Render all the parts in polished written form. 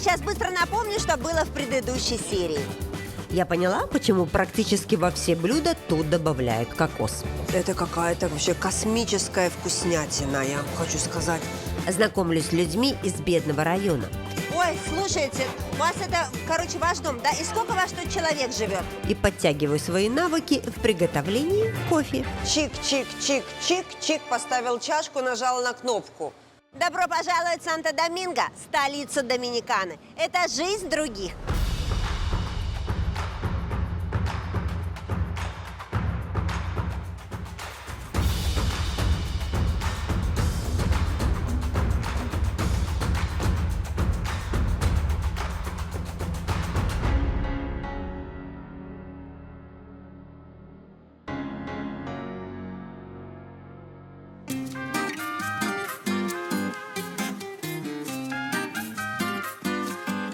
сейчас быстро напомню, что было в предыдущей серии. Я поняла, почему практически во все блюда тут добавляют кокос. Это какая-то вообще космическая вкуснятина, я хочу сказать. Знакомлюсь с людьми из бедного района. Ой, слушайте, у вас это, ваш дом, да? И сколько вас тут человек живет? И подтягиваю свои навыки в приготовлении кофе. Чик-чик-чик-чик-чик, поставил чашку, нажал на кнопку. Добро пожаловать в Санто-Доминго, столицу Доминиканы. Это жизнь других.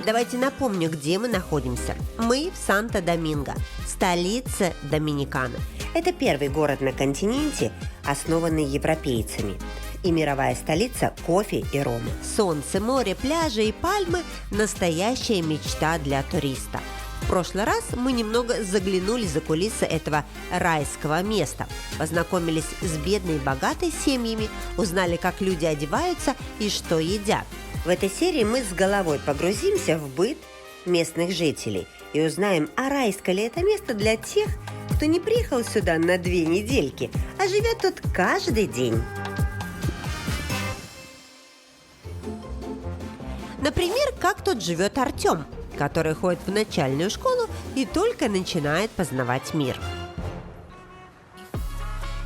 Давайте напомню, где мы находимся. Мы в Санто-Доминго, столице Доминиканы. Это первый город на континенте, основанный европейцами. И мировая столица кофе и рома. Солнце, море, пляжи и пальмы – настоящая мечта для туриста. В прошлый раз мы немного заглянули за кулисы этого райского места. Познакомились с бедной и богатой семьями, узнали, как люди одеваются и что едят. В этой серии мы с головой погрузимся в быт местных жителей и узнаем, а райское ли это место для тех, кто не приехал сюда на 2 недельки, а живет тут каждый день. Например, как тут живет Артем, который ходит в начальную школу и только начинает познавать мир.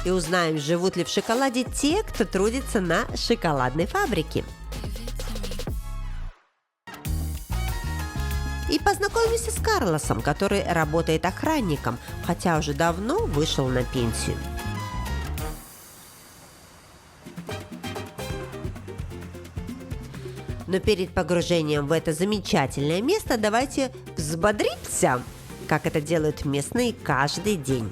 И узнаем, живут ли в шоколаде те, кто трудится на шоколадной фабрике. И познакомимся с Карлосом, который работает охранником, хотя уже давно вышел на пенсию. Но перед погружением в это замечательное место давайте взбодримся, как это делают местные каждый день.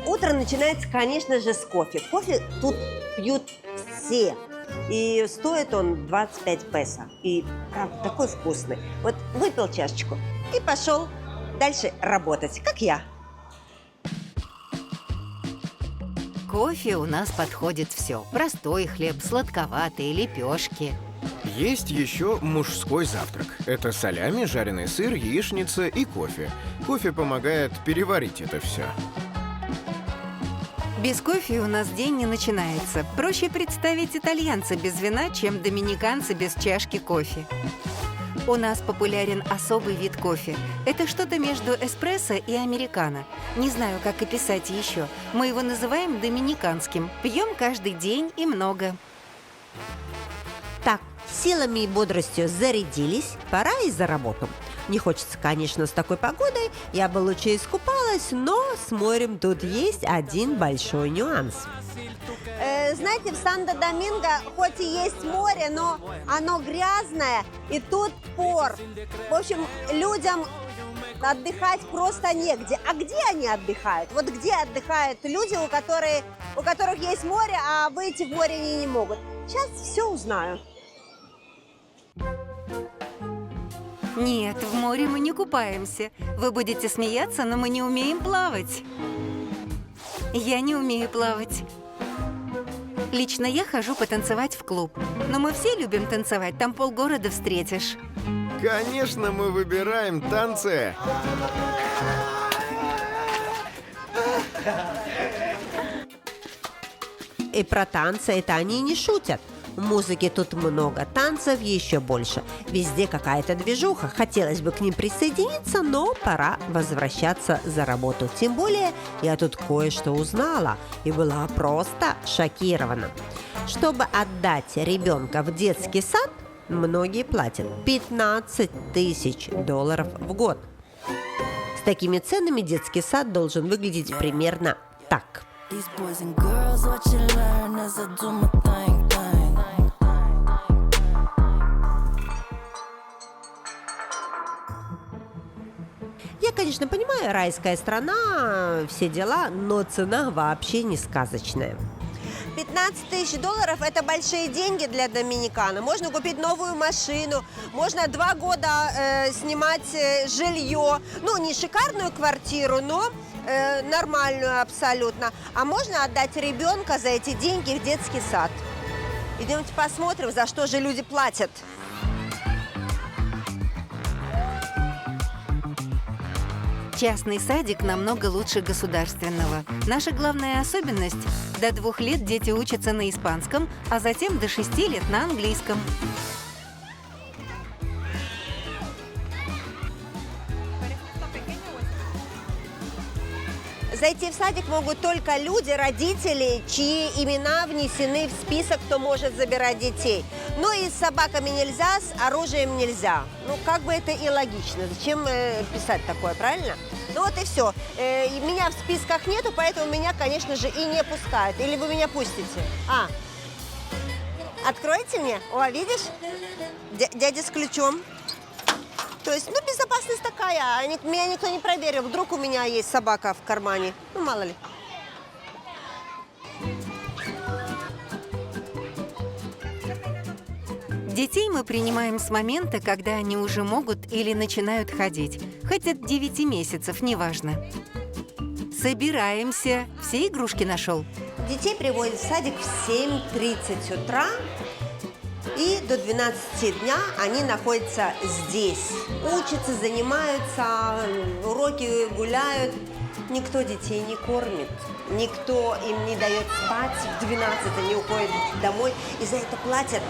Утро начинается, конечно же, с кофе. Кофе тут пьют все. И стоит он 25 песо. И правда, такой вкусный. Вот выпил чашечку и пошел дальше работать, как я. Кофе у нас подходит все. Простой хлеб, сладковатые, лепешки. Есть еще мужской завтрак. Это салями, жареный сыр, яичница и кофе. Кофе помогает переварить это все. Без кофе у нас день не начинается. Проще представить итальянца без вина, чем доминиканца без чашки кофе. У нас популярен особый вид кофе. Это что-то между эспрессо и американо. Не знаю, как описать еще. Мы его называем доминиканским. Пьем каждый день и много. Так, силами и бодростью зарядились, пора и за работу. Не хочется, конечно, с такой погодой, я бы лучше искупалась, но с морем тут есть один большой нюанс. Знаете, в Санто-Доминго хоть и есть море, но оно грязное, и тут пор. В общем, людям отдыхать просто негде. А где они отдыхают? Вот где отдыхают люди, у которых есть море, а выйти в море они не могут? Сейчас все узнаю. Нет, в море мы не купаемся. Вы будете смеяться, но мы не умеем плавать. Я не умею плавать. Лично я хожу потанцевать в клуб. Но мы все любим танцевать, там полгорода встретишь. Конечно, мы выбираем танцы. И про танцы это они не шутят. Музыки тут много, танцев еще больше. Везде какая-то движуха. Хотелось бы к ним присоединиться, но пора возвращаться за работу. Тем более я тут кое-что узнала и была просто шокирована. Чтобы отдать ребенка в детский сад, многие платят $15 000 в год. С такими ценами детский сад должен выглядеть примерно так. Я, конечно, понимаю, райская страна, все дела, но цена вообще не сказочная. 15 тысяч долларов – это большие деньги для Доминиканы. Можно купить новую машину, можно 2 года снимать жилье. Ну, не шикарную квартиру, но нормальную абсолютно. А можно отдать ребенка за эти деньги в детский сад. Идемте посмотрим, за что же люди платят. Частный садик намного лучше государственного. Наша главная особенность – до 2 лет дети учатся на испанском, а затем до 6 лет на английском. Зайти в садик могут только люди, родители, чьи имена внесены в список, кто может забирать детей. Ну и с собаками нельзя, с оружием нельзя. Ну, как бы это и логично. Зачем писать такое, правильно? Ну вот и все. Меня в списках нету, поэтому меня, конечно же, и не пускают. Или вы меня пустите? Откройте мне. О, видишь? Дядя с ключом. То есть, ну, безопасность такая. Меня никто не проверил. Вдруг у меня есть собака в кармане. Ну, мало ли. Детей мы принимаем с момента, когда они уже могут или начинают ходить. Хоть от 9 месяцев, неважно. Собираемся. Все игрушки нашел? Детей приводят в садик в 7:30 утра. И до 12 дня они находятся здесь. Учатся, занимаются, уроки гуляют. Никто детей не кормит, никто им не дает спать. В 12 они уходят домой, и за это платят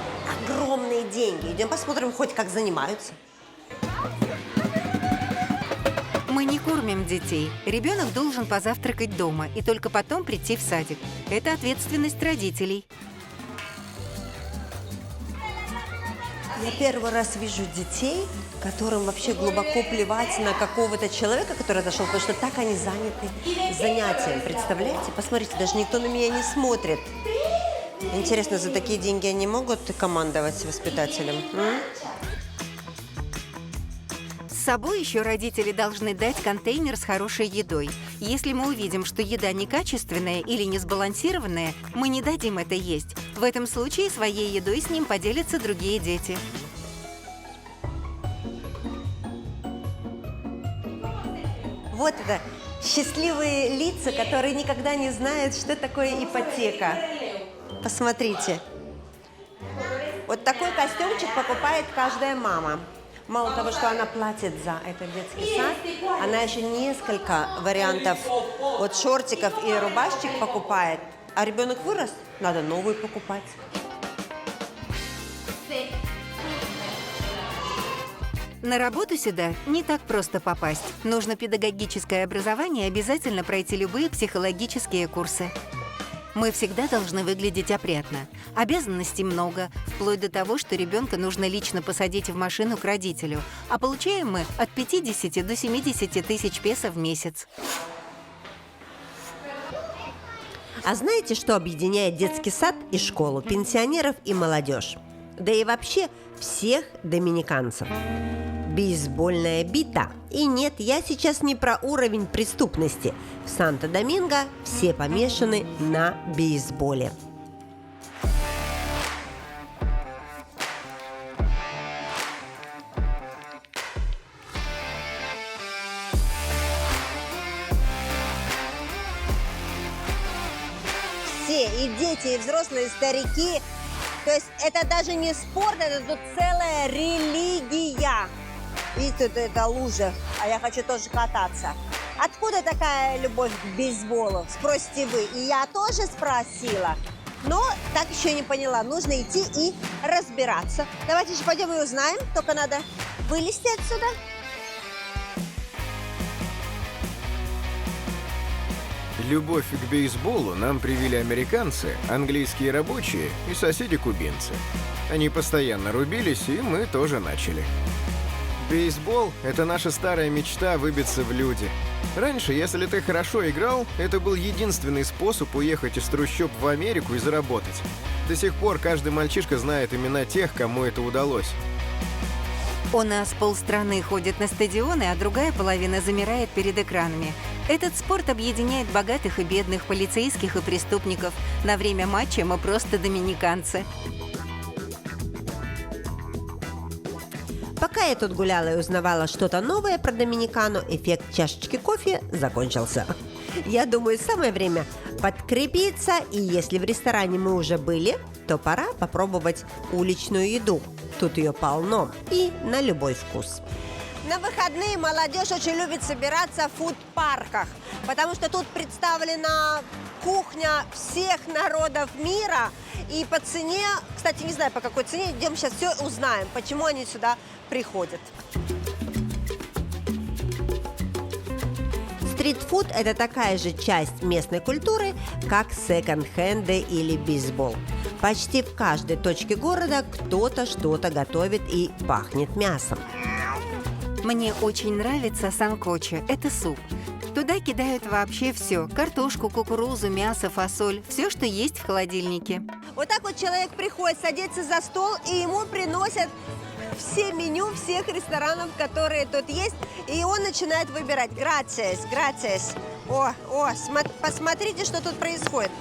огромные деньги. Идем посмотрим, хоть как занимаются. Мы не кормим детей. Ребенок должен позавтракать дома и только потом прийти в садик. Это ответственность родителей. Я первый раз вижу детей, которым вообще глубоко плевать на какого-то человека, который зашел, потому что так они заняты занятием. Представляете? Посмотрите, даже никто на меня не смотрит. Интересно, за такие деньги они могут командовать воспитателем? С собой еще родители должны дать контейнер с хорошей едой. Если мы увидим, что еда некачественная или несбалансированная, мы не дадим это есть. В этом случае своей едой с ним поделятся другие дети. Вот это счастливые лица, которые никогда не знают, что такое ипотека. Посмотрите. Вот такой костюмчик покупает каждая мама. Мало того, что она платит за этот детский сад, она еще несколько вариантов вот шортиков и рубашечек покупает. А ребенок вырос, надо новую покупать. На работу сюда не так просто попасть. Нужно педагогическое образование и обязательно пройти любые психологические курсы. Мы всегда должны выглядеть опрятно. Обязанностей много, вплоть до того, что ребенка нужно лично посадить в машину к родителю. А получаем мы от 50 до 70 тысяч песо в месяц. А знаете, что объединяет детский сад и школу, пенсионеров и молодежь? Да и вообще всех доминиканцев. Бейсбольная бита. И нет, я сейчас не про уровень преступности. В Санто-Доминго все помешаны на бейсболе. Все, и дети, и взрослые, и старики. То есть это даже не спорт, это тут целая религия. Видите, тут это лужа, а я хочу тоже кататься. Откуда такая любовь к бейсболу, спросите вы? И я тоже спросила, но так еще не поняла. Нужно идти и разбираться. Давайте же пойдем и узнаем, только надо вылезти отсюда. Любовь к бейсболу нам привили американцы, английские рабочие и соседи-кубинцы. Они постоянно рубились, и мы тоже начали. Бейсбол – это наша старая мечта выбиться в люди. Раньше, если ты хорошо играл, это был единственный способ уехать из трущоб в Америку и заработать. До сих пор каждый мальчишка знает имена тех, кому это удалось. У нас полстраны ходит на стадионы, а другая половина замирает перед экранами. Этот спорт объединяет богатых и бедных, полицейских и преступников. На время матча мы просто доминиканцы. Пока я тут гуляла и узнавала что-то новое про Доминикану, эффект чашечки кофе закончился. Я думаю, самое время подкрепиться, и если в ресторане мы уже были, то пора попробовать уличную еду. Тут ее полно и на любой вкус. На выходные молодежь очень любит собираться в фуд-парках, потому что тут представлена кухня всех народов мира. И по цене, кстати, не знаю, по какой цене, идем сейчас все узнаем, почему они сюда приходят. Стритфуд – это такая же часть местной культуры, как секонд-хенды или бейсбол. Почти в каждой точке города кто-то что-то готовит и пахнет мясом. Мне очень нравится санкоча. Это суп. Туда кидают вообще все. Картошку, кукурузу, мясо, фасоль. Все, что есть в холодильнике. Вот так вот человек приходит, садится за стол, и ему приносят все меню всех ресторанов, которые тут есть, и он начинает выбирать. Грациас, грациас. Посмотрите, что тут происходит.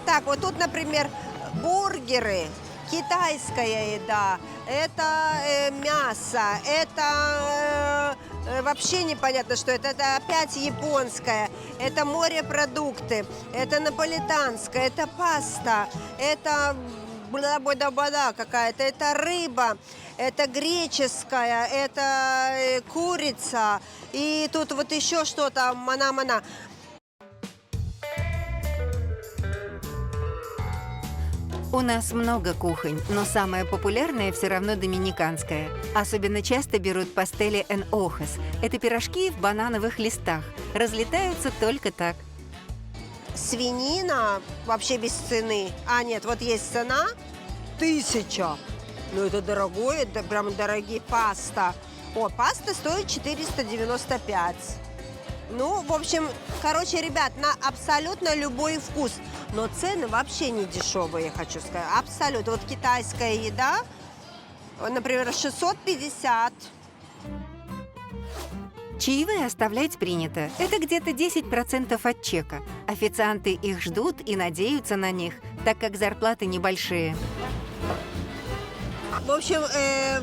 Так, вот тут, например, бургеры, китайская еда, это мясо, это вообще непонятно, что это опять японское, это морепродукты, это наполитанское, это паста, это бла-бла-бла какая-то, это рыба, это греческая, это курица, и тут вот еще что-то, мана-мана. У нас много кухонь, но самая популярная все равно доминиканская. Особенно часто берут пастели en hojas. Это пирожки в банановых листах. Разлетаются только так. Свинина вообще без цены. А, нет, вот есть цена 1000. Ну, это дорогое, это прям дорогие. Паста. О, паста стоит 495. Ну, в общем, короче, ребят, на абсолютно любой вкус. Но цены вообще не дешевые, я хочу сказать. Абсолютно. Вот китайская еда, например, 650. Чаевые оставлять принято. Это где-то 10% от чека. Официанты их ждут и надеются на них, так как зарплаты небольшие. В общем,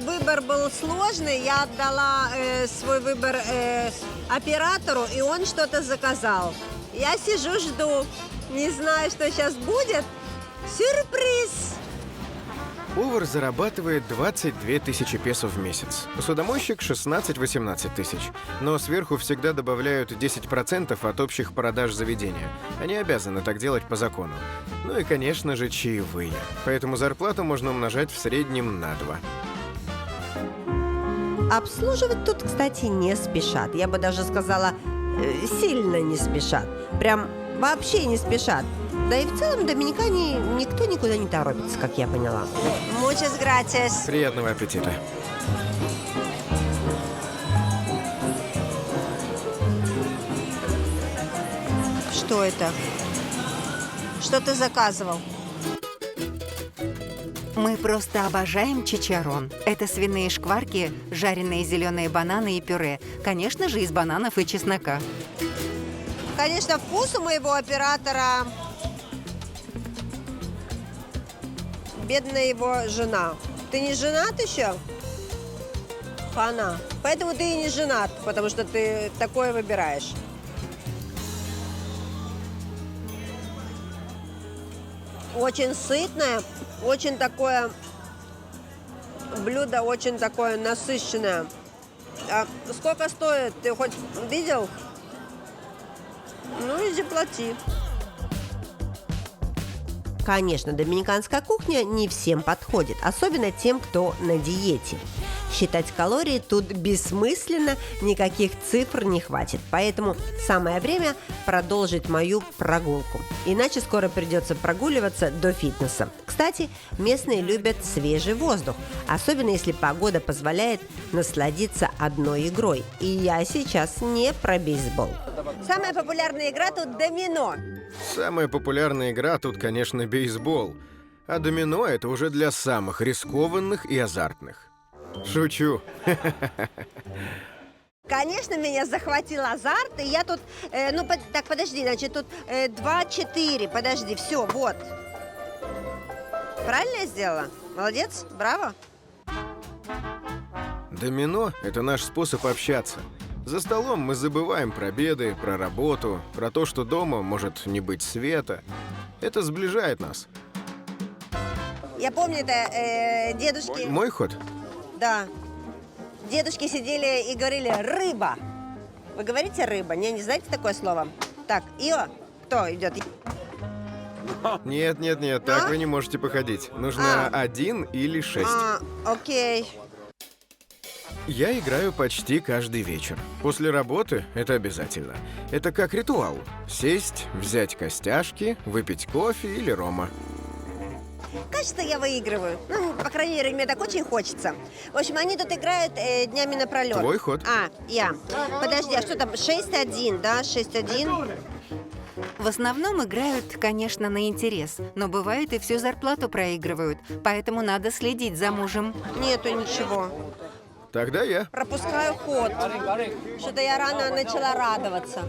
выбор был сложный. Я отдала свой выбор оператору, и он что-то заказал. Я сижу, жду. Не знаю, что сейчас будет. Сюрприз! Повар зарабатывает 22 тысячи песо в месяц. Посудомойщик 16-18 тысяч. Но сверху всегда добавляют 10% от общих продаж заведения. Они обязаны так делать по закону. Ну и, конечно же, чаевые. Поэтому зарплату можно умножать в среднем на 2. Обслуживать тут, кстати, не спешат. Я бы даже сказала, сильно не спешат. Прям вообще не спешат. Да и в целом в Доминикане никто никуда не торопится, как я поняла. Muchas gracias. Приятного аппетита. Что это? Что ты заказывал? Мы просто обожаем чичарон. Это свиные шкварки, жареные зеленые бананы и пюре. Конечно же, из бананов и чеснока. Конечно, вкус у моего оператора. Бедная его жена. Ты не женат еще? Хана. Поэтому ты и не женат, потому что ты такое выбираешь. Очень сытное, очень такое блюдо, очень такое насыщенное. А сколько стоит? Ты хоть видел? Ну, иди плати. Конечно, доминиканская кухня не всем подходит, особенно тем, кто на диете. Считать калории тут бессмысленно, никаких цифр не хватит. Поэтому самое время продолжить мою прогулку. Иначе скоро придется прогуливаться до фитнеса. Кстати, местные любят свежий воздух, особенно если погода позволяет насладиться одной игрой. И я сейчас не про бейсбол. Самая популярная игра тут домино. Самая популярная игра тут, конечно, бейсбол. А домино — это уже для самых рискованных и азартных. Шучу. Конечно, меня захватил азарт, и я тут... так, подожди, значит, тут 2, 4, подожди, все, вот. Правильно я сделала? Молодец, браво. Домино — это наш способ общаться. За столом мы забываем про беды, про работу, про то, что дома может не быть света. Это сближает нас. Я помню, это дедушки... Мой ход? Да. Дедушки сидели и говорили «рыба». Вы говорите «рыба»? Не знаете такое слово? Так, Ио, кто идет? Нет, так вы не можете походить. Нужно 1 или 6. Окей. Я играю почти каждый вечер. После работы это обязательно. Это как ритуал. Сесть, взять костяшки, выпить кофе или рома. Кажется, я выигрываю. Ну, по крайней мере, мне так очень хочется. В общем, они тут играют днями напролет. Твой ход. Я. Подожди, а что там? 6-1, да? 6-1. В основном играют, конечно, на интерес, но бывает и всю зарплату проигрывают, поэтому надо следить за мужем. Нету ничего. Тогда я. Пропускаю ход. Что-то я рано начала радоваться.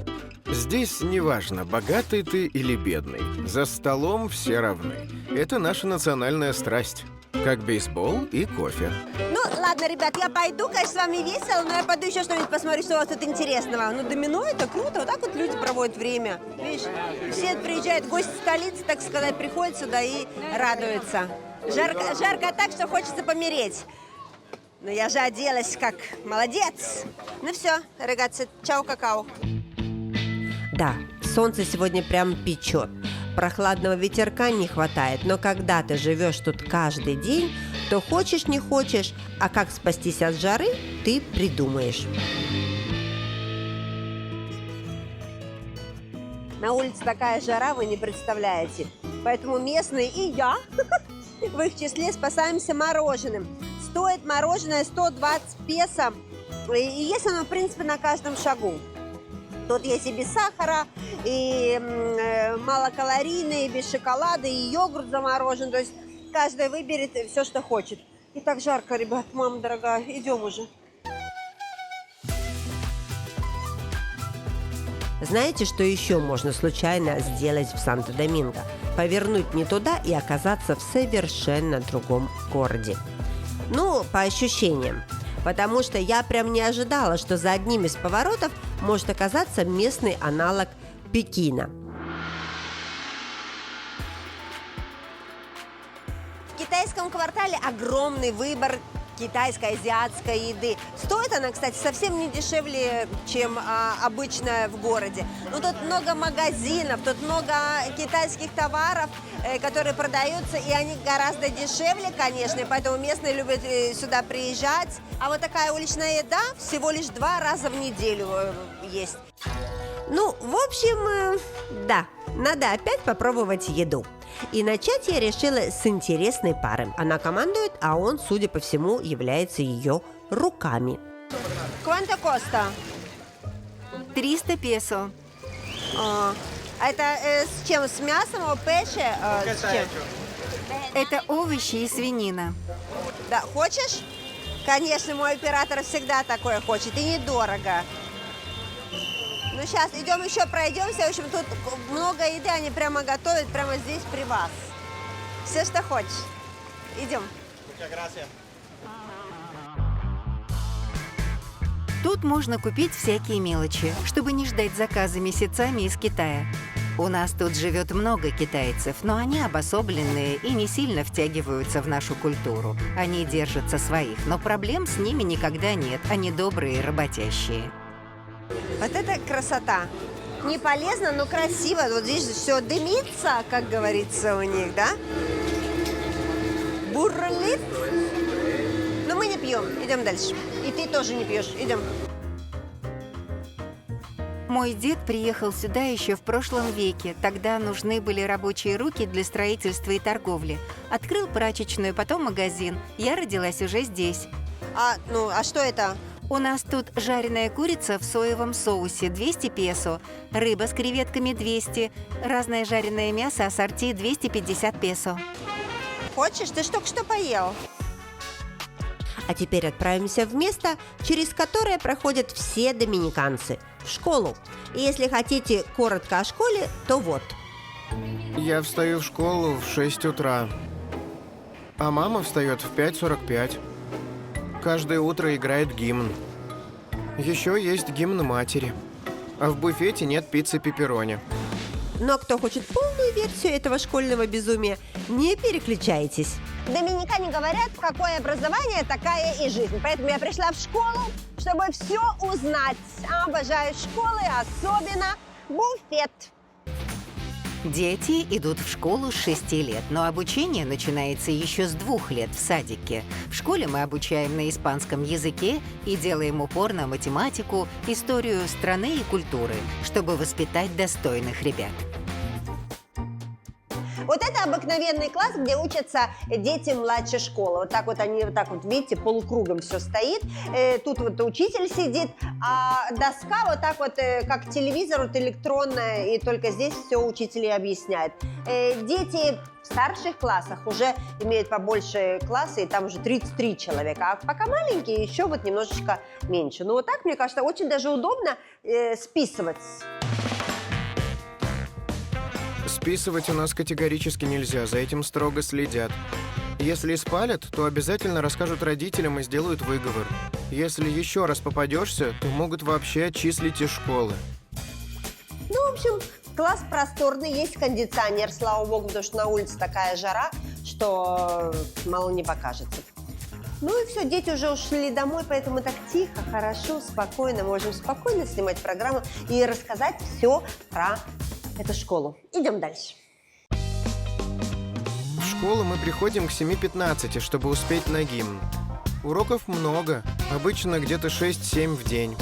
Здесь неважно, богатый ты или бедный. За столом все равны. Это наша национальная страсть. Как бейсбол и кофе. Ну, ладно, ребят, я пойду, конечно, с вами весело, но я пойду еще что-нибудь посмотрю, что у вас тут интересного. Ну, домино — это круто, вот так вот люди проводят время. Видишь, все приезжают, гости столицы, так сказать, приходят сюда и радуются. Жарко так, что хочется помереть. Но я же оделась как молодец. Ну все, рогатцы, чао, какао. Да, солнце сегодня прям печет. Прохладного ветерка не хватает, но когда ты живешь тут каждый день, то хочешь не хочешь, а как спастись от жары, ты придумаешь. На улице такая жара, вы не представляете. Поэтому местные и я в их числе спасаемся мороженым. Стоит мороженое 120 песо, и есть оно, в принципе, на каждом шагу. Тут есть и без сахара, и малокалорийные, и без шоколада, и йогурт заморожен. То есть каждый выберет все, что хочет. И так жарко, ребят, мама дорогая, идем уже. Знаете, что еще можно случайно сделать в Санто-Доминго? Повернуть не туда и оказаться в совершенно другом городе. Ну, по ощущениям. Потому что я прям не ожидала, что за одним из поворотов может оказаться местный аналог Пекина. В китайском квартале огромный выбор китайской, азиатской еды. Стоит она, кстати, совсем не дешевле, чем обычная в городе. Но тут много магазинов, тут много китайских товаров, которые продаются, и они гораздо дешевле, конечно, и поэтому местные любят сюда приезжать. А вот такая уличная еда всего лишь 2 раза в неделю есть. Ну, в общем, да, надо опять попробовать еду. И начать я решила с интересной пары. Она командует, а он, судя по всему, является ее руками. Quanto costa? 300 песо. А это с чем? С мясом, пече? С чем? Это овощи и свинина. Да, хочешь? Конечно, мой оператор всегда такое хочет, и недорого. Ну, сейчас идем еще пройдемся. В общем, тут много еды, они прямо готовят, прямо здесь при вас. Все, что хочешь. Идем. Тут можно купить всякие мелочи, чтобы не ждать заказа месяцами из Китая. У нас тут живет много китайцев, но они обособленные и не сильно втягиваются в нашу культуру. Они держатся своих, но проблем с ними никогда нет. Они добрые и работящие. Вот это красота. Не полезно, но красиво. Вот здесь все дымится, как говорится у них, да? Бурлит. Но мы не пьем. Идем дальше. И ты тоже не пьешь. Идем. Мой дед приехал сюда еще в прошлом веке. Тогда нужны были рабочие руки для строительства и торговли. Открыл прачечную, потом магазин. Я родилась уже здесь. А что это? У нас тут жареная курица в соевом соусе 200 песо, рыба с креветками 200, разное жареное мясо ассорти 250 песо. Хочешь? Ты ж только что поел. А теперь отправимся в место, через которое проходят все доминиканцы – в школу. И если хотите коротко о школе, то вот. Я встаю в школу в 6 утра, а мама встает в 5:45. Каждое утро играет гимн. Еще есть гимн матери. А в буфете нет пиццы пепперони. Но кто хочет полную версию этого школьного безумия, не переключайтесь. В Доминикане говорят, какое образование, такая и жизнь. Поэтому я пришла в школу, чтобы все узнать. Обожаю школы, особенно буфет. Дети идут в школу с 6 лет, но обучение начинается еще с 2 лет в садике. В школе мы обучаем на испанском языке и делаем упор на математику, историю страны и культуры, чтобы воспитать достойных ребят. Вот это обыкновенный класс, где учатся дети младшей школы. Вот так вот они, вот так вот, видите, полукругом все стоит. Тут вот учитель сидит, а доска вот так вот, как телевизор, вот электронная, и только здесь все учитель и объясняет. Дети в старших классах уже имеют побольше классы, и там уже 33 человека, а пока маленькие еще вот немножечко меньше. Ну вот так, мне кажется, очень даже удобно списывать. Списывать у нас категорически нельзя, за этим строго следят. Если спалят, то обязательно расскажут родителям и сделают выговор. Если еще раз попадешься, то могут вообще отчислить из школы. Ну, в общем, класс просторный, есть кондиционер, слава богу, потому что на улице такая жара, что мало не покажется. Ну и все, дети уже ушли домой, поэтому так тихо, хорошо, спокойно, можем спокойно снимать программу и рассказать все про эту школу. Идем дальше. В школу мы приходим к 7:15, чтобы успеть на гимн. Уроков много, обычно где-то 6-7 в день.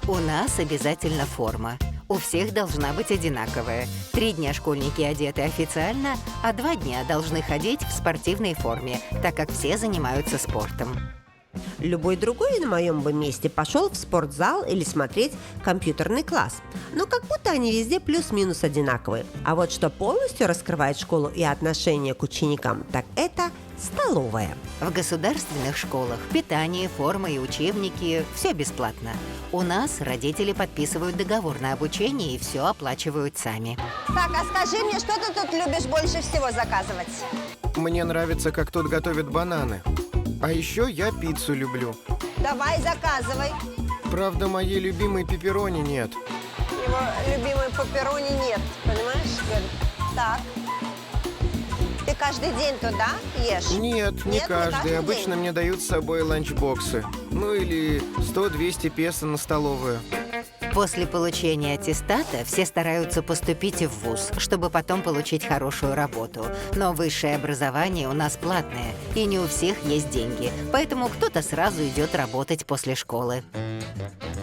У нас обязательно форма. У всех должна быть одинаковая. 3 дня школьники одеты официально, а 2 дня должны ходить в спортивной форме, так как все занимаются спортом. Любой другой на моем бы месте пошел в спортзал или смотреть компьютерный класс. Но как будто они везде плюс-минус одинаковые. А вот что полностью раскрывает школу и отношение к ученикам, так это столовая. В государственных школах питание, форма и учебники – все бесплатно. У нас родители подписывают договор на обучение и все оплачивают сами. Так, а скажи мне, что ты тут любишь больше всего заказывать? Мне нравится, как тут готовят бананы. А еще я пиццу люблю. Давай, заказывай. Правда, моей любимой пепперони нет. Его любимой пепперони нет, понимаешь? Говорит, так. Ты каждый день туда ешь? Нет, не каждый. Обычно день? мне дают с собой ланчбоксы. Ну или 100-200 песо на столовую. После получения аттестата все стараются поступить в вуз, чтобы потом получить хорошую работу. Но высшее образование у нас платное, и не у всех есть деньги. Поэтому кто-то сразу идет работать после школы.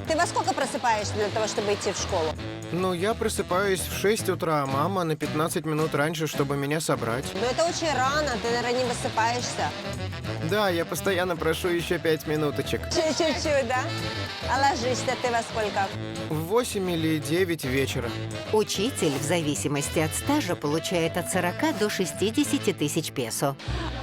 Ты во сколько просыпаешься для того, чтобы идти в школу? Ну, я просыпаюсь в 6 утра, а мама на 15 минут раньше, чтобы меня собрать. Ну это очень рано, ты, наверное, не высыпаешься. Да, я постоянно прошу еще 5 минуточек. Чуть-чуть, да? А ложишься ты во сколько? В 8 или 9 вечера. Учитель, в зависимости от стажа, получает от 40 до 60 тысяч песо.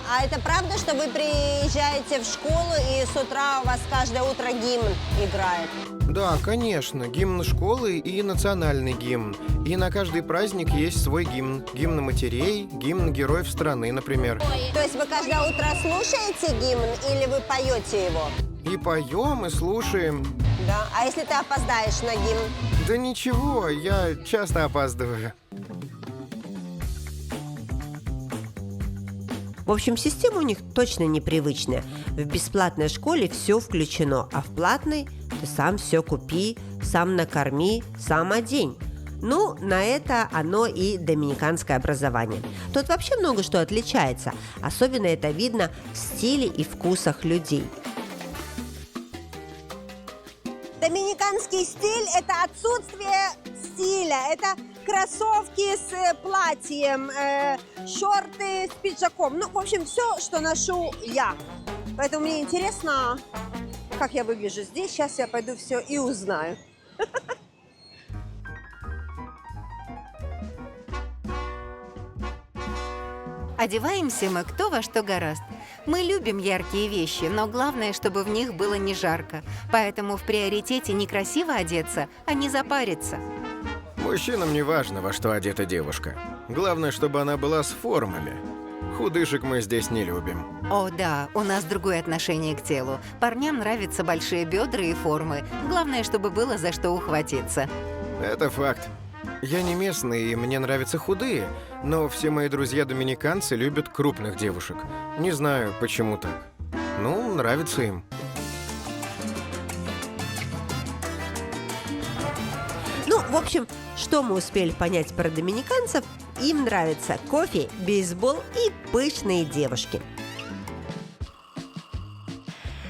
А это правда, что вы приезжаете в школу и с утра у вас каждое утро гимн играет? Да, конечно, гимн школы и национальный гимн. И на каждый праздник есть свой гимн. Гимн матерей, гимн героев страны, например. То есть вы каждое утро слушаете гимн или вы поете его? И поем, и слушаем. Да. А если ты опоздаешь на гимн? Да ничего, я часто опаздываю. В общем, система у них точно непривычная. В бесплатной школе все включено, а в платной ты сам все купи, сам накорми, сам одень. Ну, на это оно и доминиканское образование. Тут вообще много что отличается. Особенно это видно в стиле и вкусах людей. Доминиканский стиль – это отсутствие стиля, это кроссовки с платьем, шорты с пиджаком. Ну, в общем, все, что ношу я. Поэтому мне интересно, как я выгляжу здесь. Сейчас я пойду все и узнаю. Одеваемся мы кто во что гораст. Мы любим яркие вещи, но главное, чтобы в них было не жарко. Поэтому в приоритете не красиво одеться, а не запариться. Мужчинам не важно, во что одета девушка. Главное, чтобы она была с формами. Худышек мы здесь не любим. О, да, у нас другое отношение к телу. Парням нравятся большие бедра и формы. Главное, чтобы было за что ухватиться. Это факт. Я не местный, и мне нравятся худые, но все мои друзья-доминиканцы любят крупных девушек. Не знаю, почему так. Ну, нравится им. Ну, в общем, что мы успели понять про доминиканцев? Им нравится кофе, бейсбол и пышные девушки.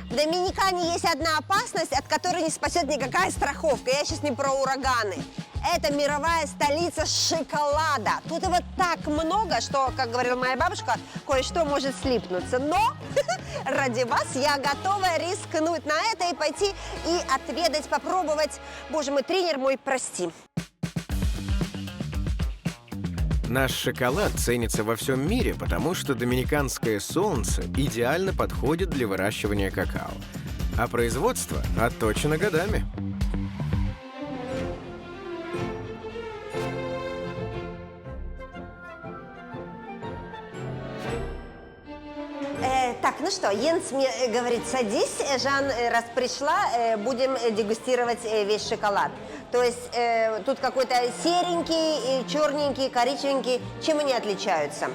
В Доминикане есть одна опасность, от которой не спасет никакая страховка. Я сейчас не про ураганы. Это мировая столица шоколада. Тут его так много, что, как говорила моя бабушка, кое-что может слипнуться. Но ради вас я готова рискнуть на это и пойти и отведать, попробовать. Боже мой, тренер мой, прости. Наш шоколад ценится во всем мире, потому что доминиканское солнце идеально подходит для выращивания какао. А производство отточено годами. Так, ну что, Йенс мне говорит, садись, Жан, раз пришла, будем дегустировать весь шоколад. То есть тут какой-то серенький, черненький, коричневенький. Чем они отличаются?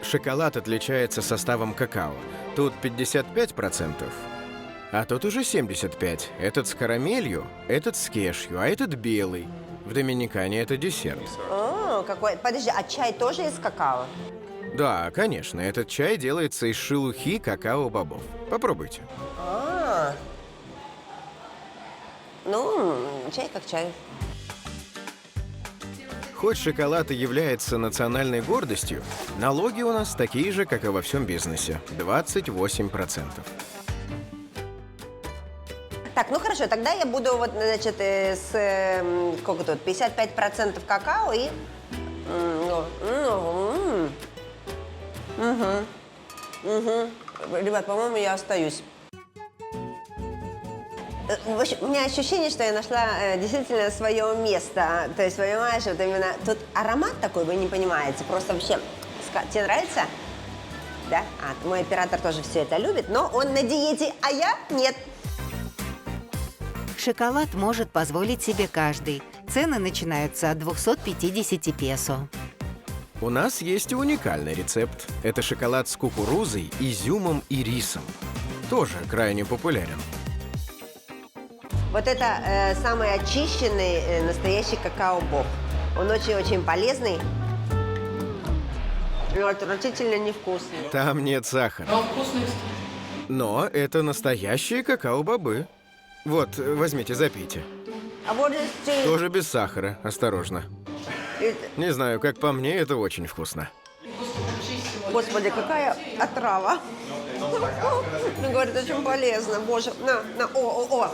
Шоколад отличается составом какао. Тут 55%, а тут уже 75%. Этот с карамелью, этот с кешью, а этот белый. В Доминикане это десерт. О, какой... Подожди, а чай тоже из какао? Да, конечно, этот чай делается из шелухи какао-бобов. Попробуйте. Ну, чай как чай. Хоть шоколад и является национальной гордостью, налоги у нас такие же, как и во всем бизнесе – 28%. Так, ну хорошо, тогда я буду вот, значит, сколько тут, 55% какао и... Ребят, по-моему, я остаюсь. В общем, у меня ощущение, что я нашла действительно свое место. То есть, понимаешь, вот именно тут аромат такой, вы не понимаете. Просто вообще, тебе нравится? Да? А, мой оператор тоже все это любит, но он на диете, а я нет. Шоколад может позволить себе каждый. Цены начинаются от 250 песо. У нас есть и уникальный рецепт. Это шоколад с кукурузой, изюмом и рисом. Тоже крайне популярен. Вот это самый очищенный настоящий какао-боб. Он очень-очень полезный, но отвратительно невкусный. Там нет сахара. Но это настоящие какао-бобы. Вот, возьмите, запейте. А вот здесь... Тоже без сахара, осторожно. Не знаю, как по мне, это очень вкусно. Господи, какая отрава. Ну, говорит, очень полезно. Боже, на, о.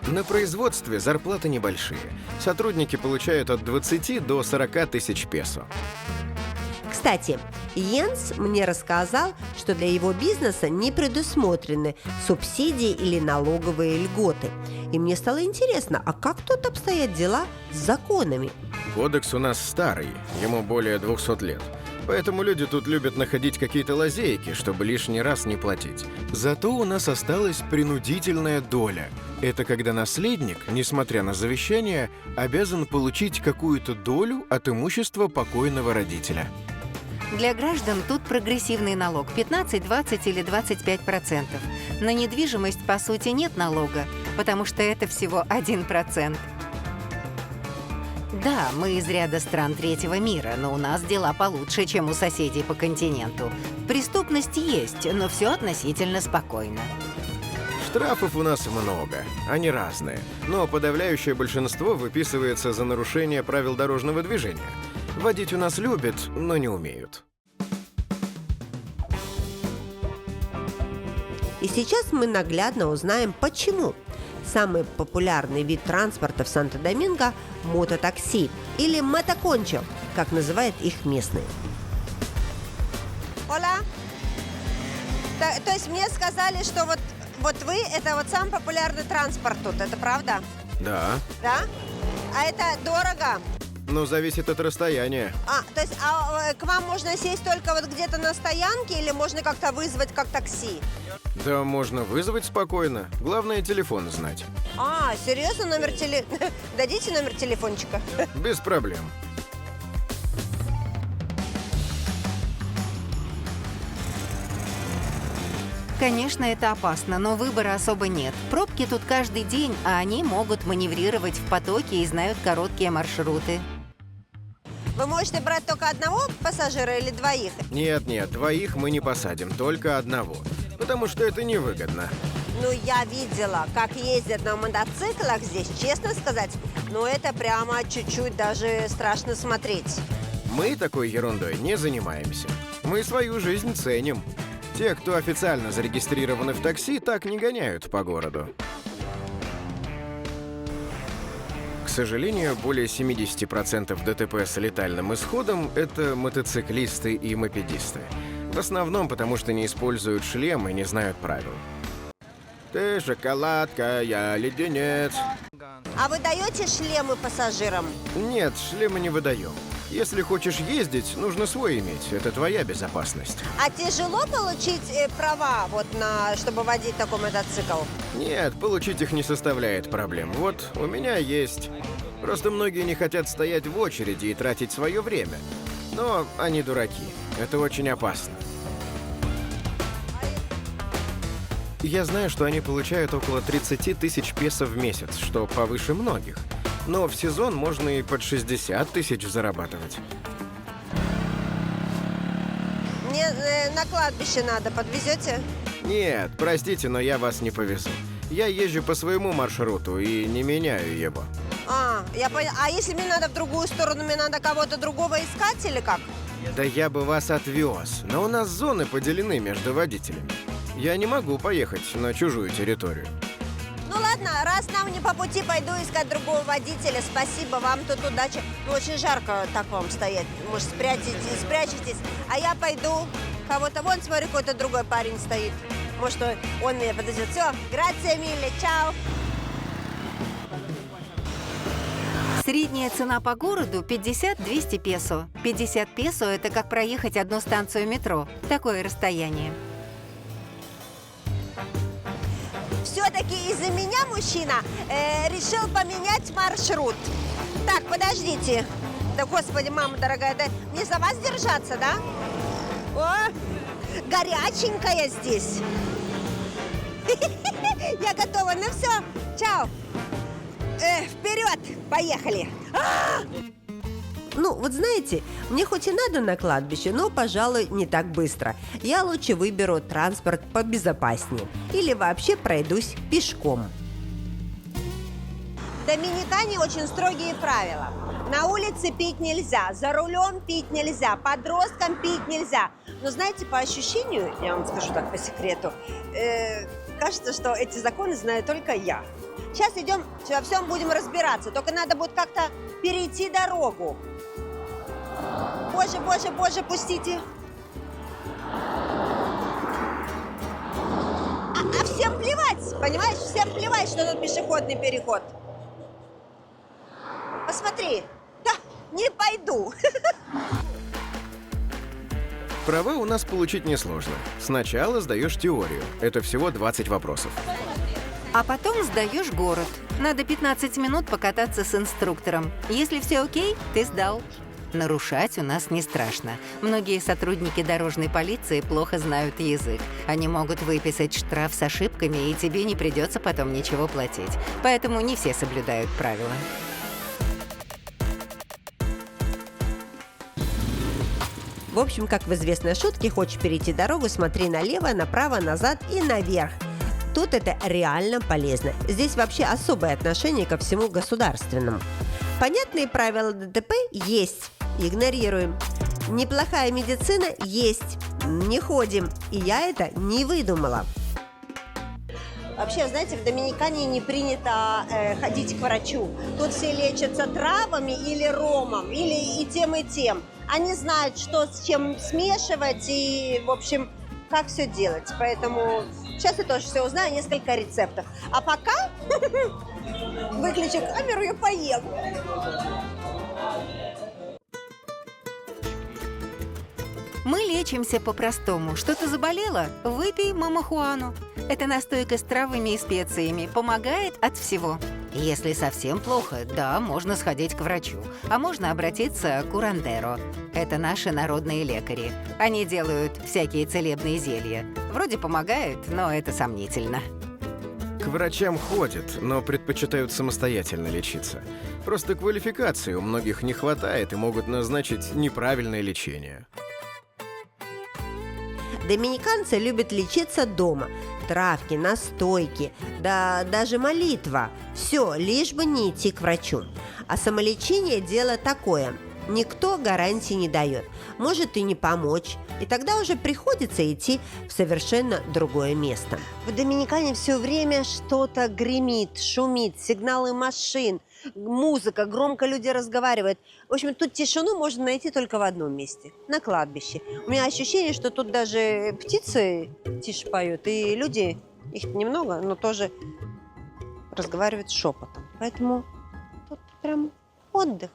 На производстве зарплаты небольшие. Сотрудники получают от 20 до 40 тысяч песо. Кстати, Йенс мне рассказал, что для его бизнеса не предусмотрены субсидии или налоговые льготы. И мне стало интересно, а как тут обстоят дела с законами? Кодекс у нас старый, ему более 200 лет. Поэтому люди тут любят находить какие-то лазейки, чтобы лишний раз не платить. Зато у нас осталась принудительная доля. Это когда наследник, несмотря на завещание, обязан получить какую-то долю от имущества покойного родителя. Для граждан тут прогрессивный налог 15, 20 или 25%. На недвижимость, по сути, нет налога, потому что это всего 1%. Да, мы из ряда стран третьего мира, но у нас дела получше, чем у соседей по континенту. Преступность есть, но все относительно спокойно. Штрафов у нас много, они разные, но подавляющее большинство выписывается за нарушение правил дорожного движения. Водить у нас любят, но не умеют. И сейчас мы наглядно узнаем, почему. самый популярный вид транспорта в Санто-Доминго – мототакси или мотокончо, как называют их местные. Оля? То есть мне сказали, что вот вы – это вот самый популярный транспорт тут, это правда? Да. Да? А это дорого? Но зависит от расстояния. То есть к вам можно сесть только вот где-то на стоянке или можно как-то вызвать как такси? Да, можно вызвать спокойно. Главное, телефон знать. Серьезно? Дадите номер телефончика? Без проблем. Конечно, это опасно, но выбора особо нет. Пробки тут каждый день, а они могут маневрировать в потоке и знают короткие маршруты. Вы можете брать только одного пассажира или двоих? Нет, двоих мы не посадим, только одного. Потому что это невыгодно. Ну, я видела, как ездят на мотоциклах здесь, честно сказать. Ну, это прямо чуть-чуть даже страшно смотреть. Мы такой ерундой не занимаемся. Мы свою жизнь ценим. Те, кто официально зарегистрированы в такси, так не гоняют по городу. К сожалению, более 70% ДТП с летальным исходом – это мотоциклисты и мопедисты. В основном потому, что не используют шлем и не знают правил. Ты шоколадка, я леденец. А вы даете шлемы пассажирам? Нет, шлемы не выдаем. Если хочешь ездить, нужно свой иметь. Это твоя безопасность. А тяжело получить права, чтобы водить такой мотоцикл? Нет, получить их не составляет проблем. Вот у меня есть. Просто многие не хотят стоять в очереди и тратить свое время. Но они дураки. Это очень опасно. Я знаю, что они получают около 30 тысяч песо в месяц, что повыше многих. Но в сезон можно и под 60 тысяч зарабатывать. Мне на кладбище надо, подвезете? Нет, простите, но я вас не повезу. Я езжу по своему маршруту и не меняю его. Я понял. А если мне надо в другую сторону, мне надо кого-то другого искать или как? Да я бы вас отвез, но у нас зоны поделены между водителями. Я не могу поехать на чужую территорию. Ну ладно, раз нам не по пути, пойду искать другого водителя. Спасибо, вам тут удачи. Ну, очень жарко так вам стоять. Может, спрячетесь. А я пойду кого-то... Вон, смотри, какой-то другой парень стоит. Может, он меня подождет. Все, грация, милли, чао. Средняя цена по городу – 50-200 песо. 50 песо – это как проехать одну станцию метро. Такое расстояние. Все-таки из-за меня мужчина решил поменять маршрут. Так, подождите. Да, господи, мама дорогая, да мне за вас держаться, да? О, горяченькая здесь. Я готова. Ну все, чао. Вперед, поехали. Ну, вот знаете, мне хоть и надо на кладбище, но, пожалуй, не так быстро. Я лучше выберу транспорт побезопаснее. Или вообще пройдусь пешком. В Доминикане очень строгие правила. На улице пить нельзя, за рулем пить нельзя, подросткам пить нельзя. Но знаете, по ощущению, я вам скажу так по секрету, кажется, что эти законы знаю только я. Сейчас идем, во всем будем разбираться, только надо будет как-то перейти дорогу. Боже, боже, боже, пустите. А всем плевать, понимаешь? Всем плевать, что тут пешеходный переход. Посмотри. Да, не пойду. Права у нас получить несложно. Сначала сдаешь теорию. Это всего 20 вопросов. А потом сдаешь город. Надо 15 минут покататься с инструктором. Если все окей, ты сдал. Нарушать у нас не страшно. Многие сотрудники дорожной полиции плохо знают язык. Они могут выписать штраф с ошибками, и тебе не придется потом ничего платить. Поэтому не все соблюдают правила. В общем, как в известной шутке, хочешь перейти дорогу, смотри налево, направо, назад и наверх. Тут это реально полезно. Здесь вообще особое отношение ко всему государственному. Понятные правила ДТП есть. Игнорируем. Неплохая медицина есть. Не ходим. И я это не выдумала. Вообще, знаете, в Доминикане не принято ходить к врачу. Тут все лечатся травами или ромом, или и тем, и тем. Они знают, что с чем смешивать и, в общем, как все делать. Поэтому сейчас я тоже все узнаю, несколько рецептов. А пока выключу камеру и поем. Мы лечимся по-простому. Что-то заболело? Выпей мамахуану. Это настойка с травами и специями. Помогает от всего. Если совсем плохо, да, можно сходить к врачу. А можно обратиться к курандеро. Это наши народные лекари. Они делают всякие целебные зелья. Вроде помогают, но это сомнительно. К врачам ходят, но предпочитают самостоятельно лечиться. Просто квалификации у многих не хватает и могут назначить неправильное лечение. Доминиканцы любят лечиться дома. Травки, настойки, да даже молитва. Все, лишь бы не идти к врачу. А самолечение – дело такое. Никто гарантии не дает. Может и не помочь. И тогда уже приходится идти в совершенно другое место. В Доминикане все время что-то гремит, шумит, сигналы машин, музыка, громко люди разговаривают. В общем, тут тишину можно найти только в одном месте – на кладбище. У меня ощущение, что тут даже птицы тише поют, и люди, их немного, но тоже разговаривают шепотом. Поэтому тут прям отдых.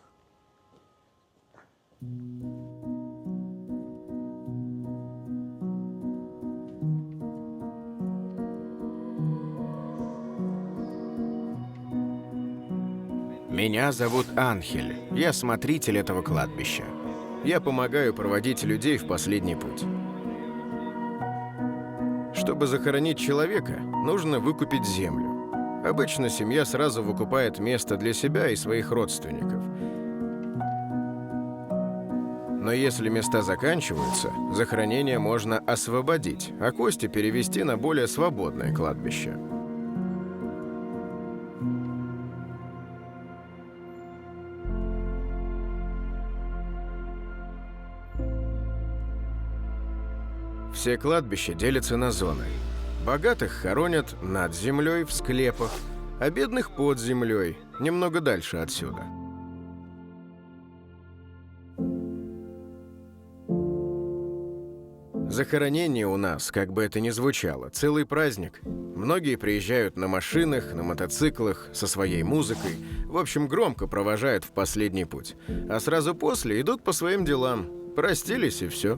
Меня зовут Анхель. Я смотритель этого кладбища. Я помогаю проводить людей в последний путь. Чтобы захоронить человека, нужно выкупить землю. Обычно семья сразу выкупает место для себя и своих родственников. Но если места заканчиваются, захоронение можно освободить, а кости перевести на более свободное кладбище. Все кладбища делятся на зоны. Богатых хоронят над землей в склепах, а бедных под землей, немного дальше отсюда. Захоронение у нас, как бы это ни звучало, целый праздник. Многие приезжают на машинах, на мотоциклах, со своей музыкой. В общем, громко провожают в последний путь. А сразу после идут по своим делам. Простились и все.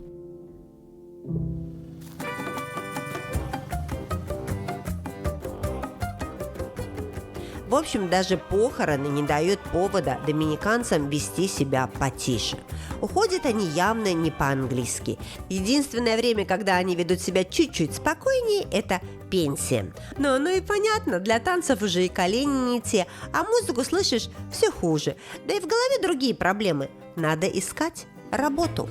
В общем, даже похороны не дают повода доминиканцам вести себя потише. Уходят они явно не по-английски. Единственное время, когда они ведут себя чуть-чуть спокойнее, это пенсия. Но оно и понятно, для танцев уже и колени не те, а музыку слышишь все хуже. Да и в голове другие проблемы. Надо искать работу.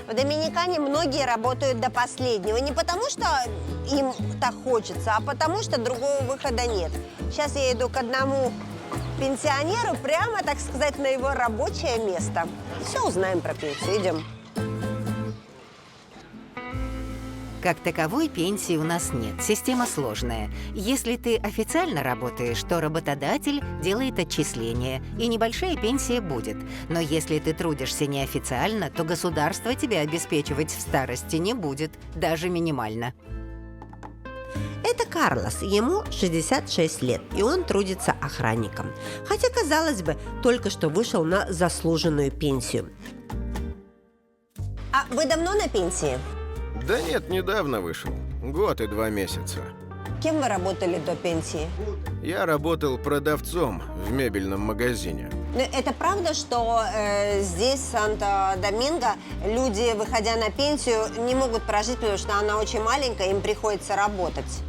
В Доминикане многие работают до последнего. Не потому, что им так хочется, а потому, что другого выхода нет. Сейчас я иду к одному пенсионеру, прямо, так сказать, на его рабочее место. Все узнаем про пенсию. Идем. Как таковой пенсии у нас нет, система сложная. Если ты официально работаешь, то работодатель делает отчисления, и небольшая пенсия будет. Но если ты трудишься неофициально, то государство тебя обеспечивать в старости не будет, даже минимально. Это Карлос, ему 66 лет, и он трудится охранником. Хотя, казалось бы, только что вышел на заслуженную пенсию. А вы давно на пенсии? Да нет, недавно вышел. Год и 2 месяца. Кем вы работали до пенсии? Я работал продавцом в мебельном магазине. Ну, это правда, что здесь, в Санто-Доминго, люди, выходя на пенсию, не могут прожить, потому что она очень маленькая, им приходится работать?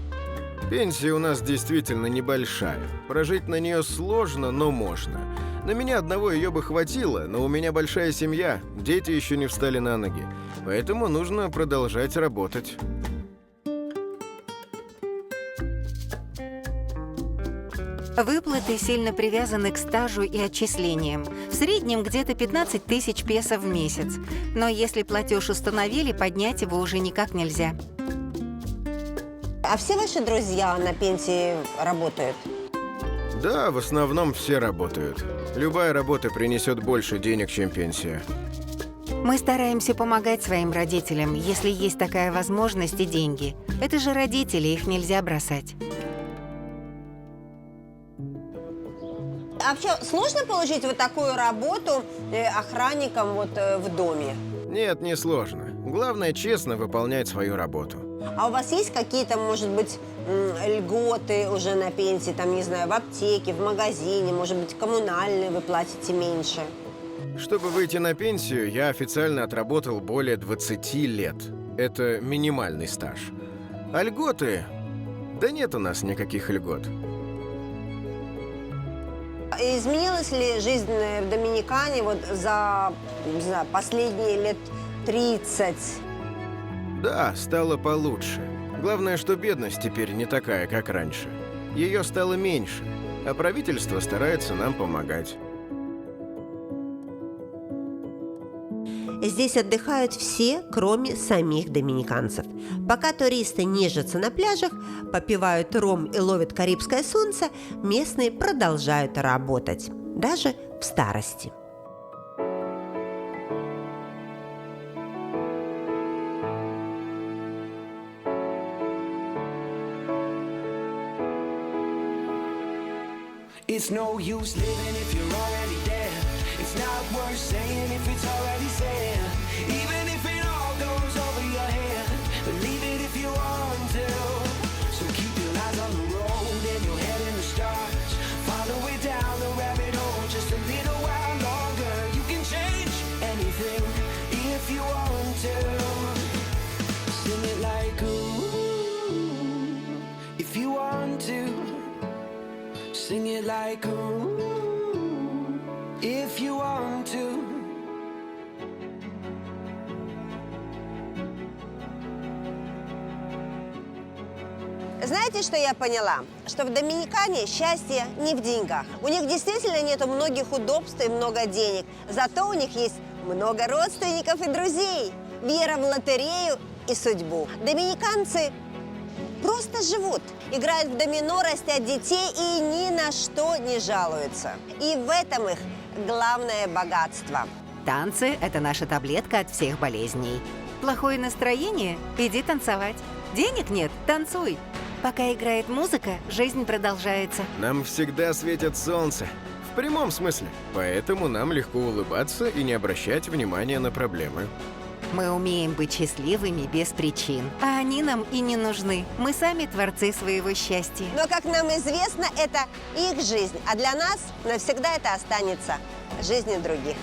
Пенсия у нас действительно небольшая. Прожить на нее сложно, но можно. На меня одного ее бы хватило, но у меня большая семья, дети еще не встали на ноги. Поэтому нужно продолжать работать. Выплаты сильно привязаны к стажу и отчислениям. В среднем где-то 15 тысяч песо в месяц. Но если платеж установили, поднять его уже никак нельзя. А все ваши друзья на пенсии работают? Да, в основном все работают. Любая работа принесет больше денег, чем пенсия. Мы стараемся помогать своим родителям, если есть такая возможность и деньги. Это же родители, их нельзя бросать. А вообще сложно получить вот такую работу охранником вот в доме? Нет, не сложно. Главное, честно выполнять свою работу. А у вас есть какие-то, может быть, льготы уже на пенсии, там, не знаю, в аптеке, в магазине, может быть, коммунальные вы платите меньше? Чтобы выйти на пенсию, я официально отработал более 20 лет. Это минимальный стаж. А льготы? Да нет у нас никаких льгот. Изменилась ли жизнь в Доминикане вот за, не знаю, последние лет 30? Да, стало получше. Главное, что бедность теперь не такая, как раньше. Ее стало меньше, а правительство старается нам помогать. Здесь отдыхают все, кроме самих доминиканцев. Пока туристы нежатся на пляжах, попивают ром и ловят карибское солнце, местные продолжают работать, даже в старости. It's no use living if you're already dead. It's not worth saying if it's already said. Even if it all goes over your head, believe it if you want to. So keep your eyes on the road and your head in the stars. Follow it down the rabbit hole just a little while longer. You can change anything if you want to. Sing it like ooh, if you want to. Sing it like ooh, if you want to. Знаете, что я поняла? Что в Доминикане счастье не в деньгах. У них действительно нету многих удобств и много денег. Зато у них есть много родственников и друзей, вера в лотерею и судьбу. Доминиканцы просто живут, играют в домино, растят детей и ни на что не жалуются. И в этом их главное богатство. Танцы – это наша таблетка от всех болезней. Плохое настроение – иди танцевать. Денег нет – танцуй. Пока играет музыка, жизнь продолжается. Нам всегда светит солнце. В прямом смысле. Поэтому нам легко улыбаться и не обращать внимания на проблемы. Мы умеем быть счастливыми без причин. А они нам и не нужны. Мы сами творцы своего счастья. Но, как нам известно, это их жизнь, а для нас навсегда это останется жизнью других.